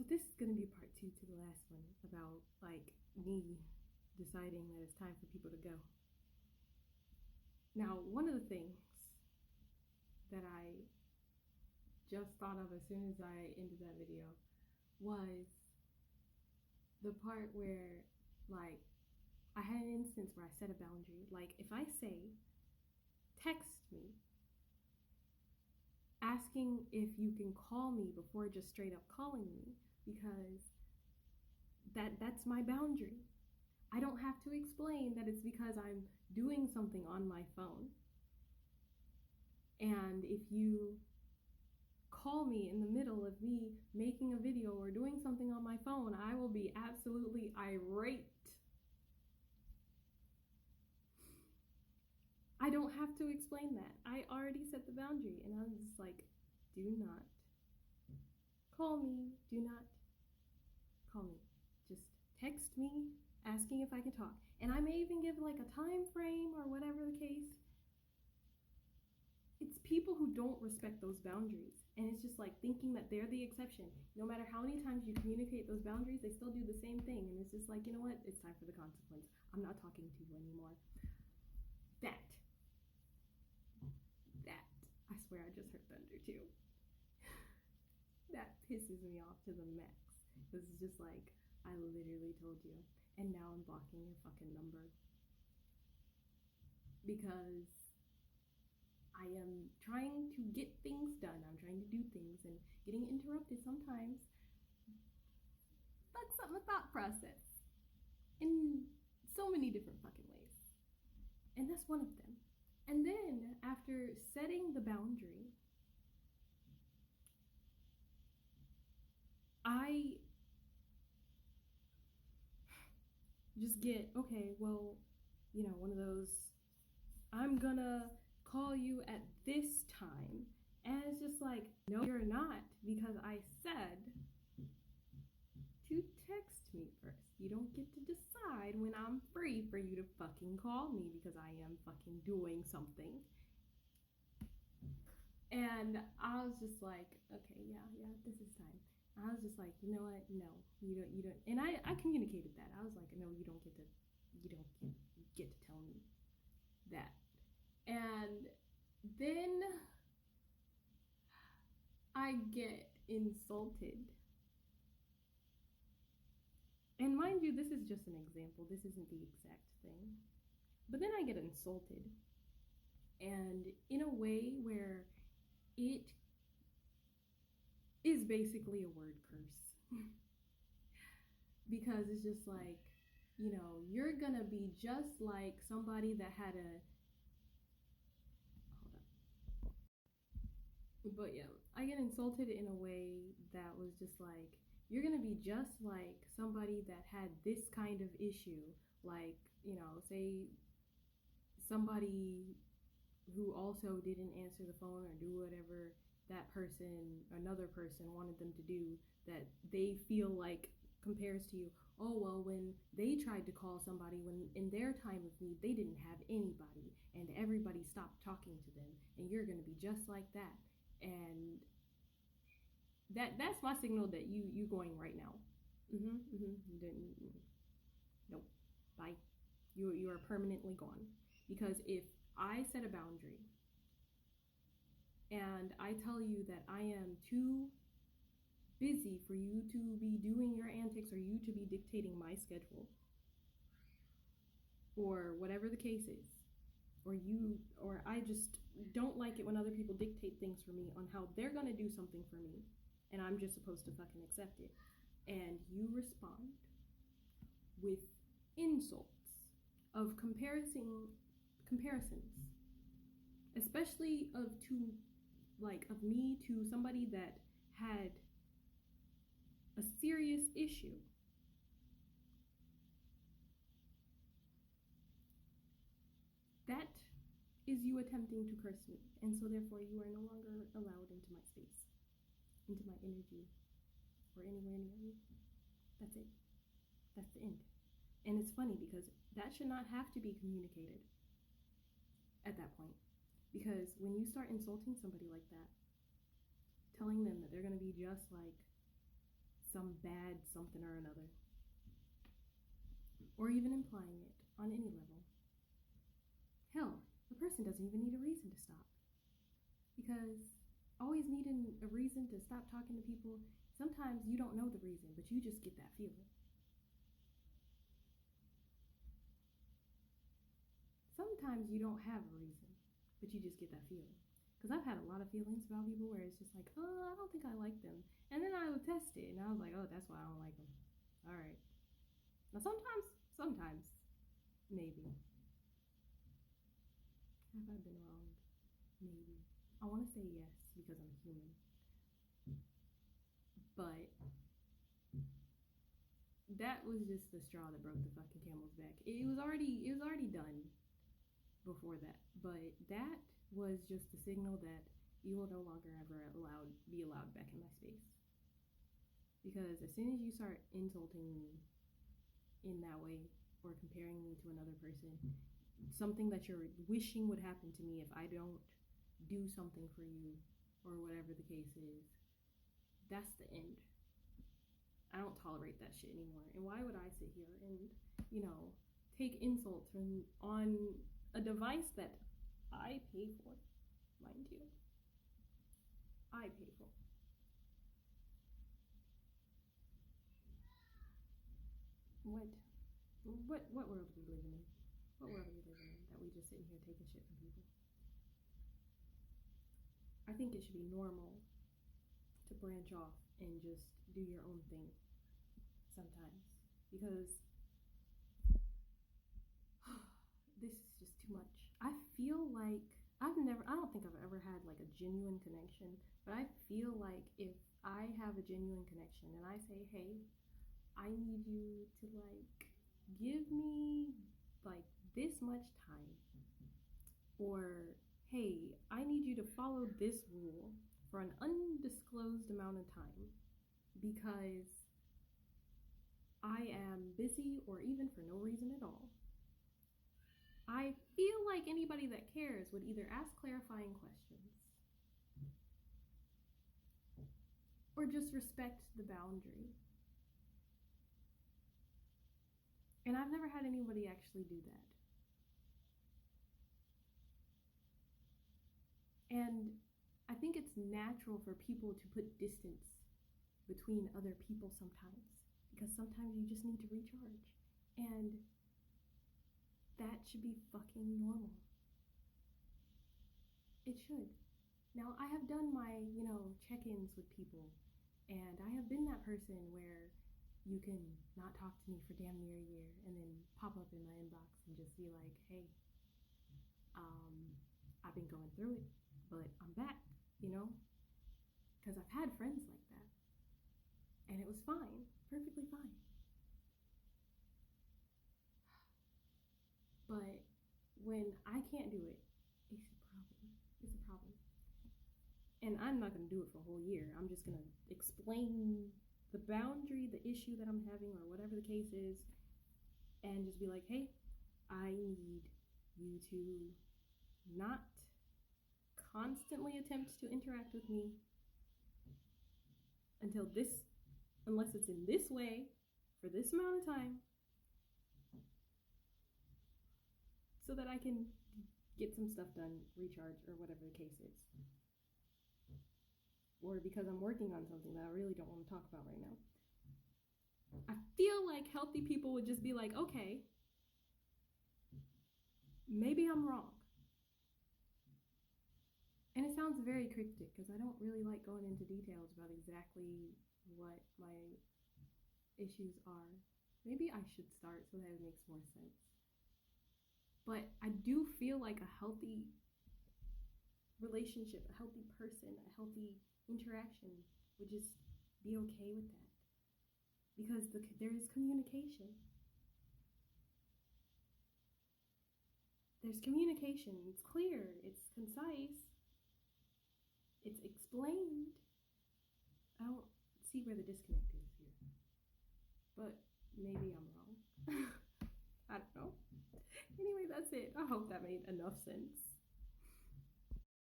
So this is going to be part 2 to the last one about, like, me deciding that it's time for people to go. Now, one of the things that I just thought of as soon as I ended that video was the part where, like, I had an instance where I set a boundary. Like, if I say, text me, asking if you can call me before just straight up calling me, because that's my boundary. I don't have to explain that it's because I'm doing something on my phone. And if you call me in the middle of me making a video or doing something on my phone, I will be absolutely irate. I don't have to explain that. I already set the boundary, and I'm just like, do not call me. Do not call me. Just text me asking if I can talk. And I may even give like a time frame or whatever the case. It's people who don't respect those boundaries. And it's just like thinking that they're the exception. No matter how many times you communicate those boundaries, they still do the same thing. And it's just like, you know what? It's time for the consequence. I'm not talking to you anymore. That. I swear I just heard thunder too. That pisses me off to the max. This is just like, I literally told you. And now I'm blocking your fucking number. Because I am trying to get things done. I'm trying to do things, and getting interrupted sometimes fucks up my thought process in so many different fucking ways. And that's one of them. And then after setting the boundary, I just get, okay, well, you know, one of those, I'm gonna call you at this time. And it's just like, no, you're not, because I said to text me first. You don't get to decide when I'm free for you to fucking call me, because I am fucking doing something. And I was just like, okay, yeah, this is time. I was just like, you know what? No, you don't. And I communicated that. I was like, no, you don't get to tell me that. And then I get insulted. And mind you, this is just an example. This isn't the exact thing. But then I get insulted. And in a way where it is basically a word curse. Because it's just like, you know, you're gonna be just like somebody that had a, hold up. But yeah, I get insulted in a way that was just like, you're gonna be just like somebody that had this kind of issue. Like, you know, say somebody who also didn't answer the phone or do whatever that person, another person wanted them to do, that they feel like compares to you. Oh, well, when they tried to call somebody, when in their time of need, they didn't have anybody and everybody stopped talking to them, and you're going to be just like that. And that's my signal that you going right now. Nope. Bye. You are permanently gone. Because if I set a boundary and I tell you that I am too busy for you to be doing your antics, or you to be dictating my schedule, or whatever the case is, or I just don't like it when other people dictate things for me on how they're gonna do something for me, and I'm just supposed to fucking accept it, and you respond with insults of comparisons, especially of me to somebody that had a serious issue. That is you attempting to curse me, and so therefore you are no longer allowed into my space, into my energy, or anywhere near me. That's it. That's the end. And it's funny because that should not have to be communicated at that point. Because when you start insulting somebody like that, telling them that they're going to be just like some bad something or another, or even implying it on any level. Hell, the person doesn't even need a reason to stop, because always needing a reason to stop talking to people, sometimes you don't know the reason, but you just get that feeling. Sometimes you don't have a reason, but you just get that feeling. Because I've had a lot of feelings about people where it's just like, oh, I don't think I like them. And then I would test it, and I was like, oh, that's why I don't like them. All right. Now sometimes, maybe. Have I been wrong? Maybe. I want to say yes, because I'm human. But that was just the straw that broke the fucking camel's back. It was already done before that, but that was just the signal that you will no longer ever be allowed back in my space. Because as soon as you start insulting me in that way, or comparing me to another person, something that you're wishing would happen to me if I don't do something for you, or whatever the case is, that's the end. I don't tolerate that shit anymore. And why would I sit here and, take insults on a device that I pay for, mind you. I pay for. What world are we living in? What world are we living in that we just sitting here taking shit from people? I think it should be normal to branch off and just do your own thing sometimes, because this is just too much. I feel like I don't think I've ever had like a genuine connection, but I feel like if I have a genuine connection and I say, hey, I need you to like give me like this much time, or hey, I need you to follow this rule for an undisclosed amount of time because I am busy, or even for no reason at all, I feel like anybody that cares would either ask clarifying questions or just respect the boundary. And I've never had anybody actually do that. And I think it's natural for people to put distance between other people sometimes, because sometimes you just need to recharge. And that should be fucking normal. It should. Now, I have done my, check-ins with people, and I have been that person where you can not talk to me for damn near a year and then pop up in my inbox and just be like, hey, I've been going through it, but I'm back, because I've had friends like that, and it was fine, perfectly fine. But when I can't do it, it's a problem. It's a problem. And I'm not going to do it for a whole year. I'm just going to explain the boundary, the issue that I'm having, or whatever the case is, and just be like, hey, I need you to not constantly attempt to interact with me unless it's in this way, for this amount of time, so that I can get some stuff done, recharge, or whatever the case is. Or because I'm working on something that I really don't want to talk about right now. I feel like healthy people would just be like, okay, maybe I'm wrong. And it sounds very cryptic because I don't really like going into details about exactly what my issues are. Maybe I should start so that it makes more sense. But I do feel like a healthy relationship, a healthy person, a healthy interaction would just be okay with that. Because there is communication. There's communication. It's clear. It's concise. It's explained. I don't see where the disconnect is here. But maybe I'm wrong. I don't know. Anyway, that's it. I hope that made enough sense.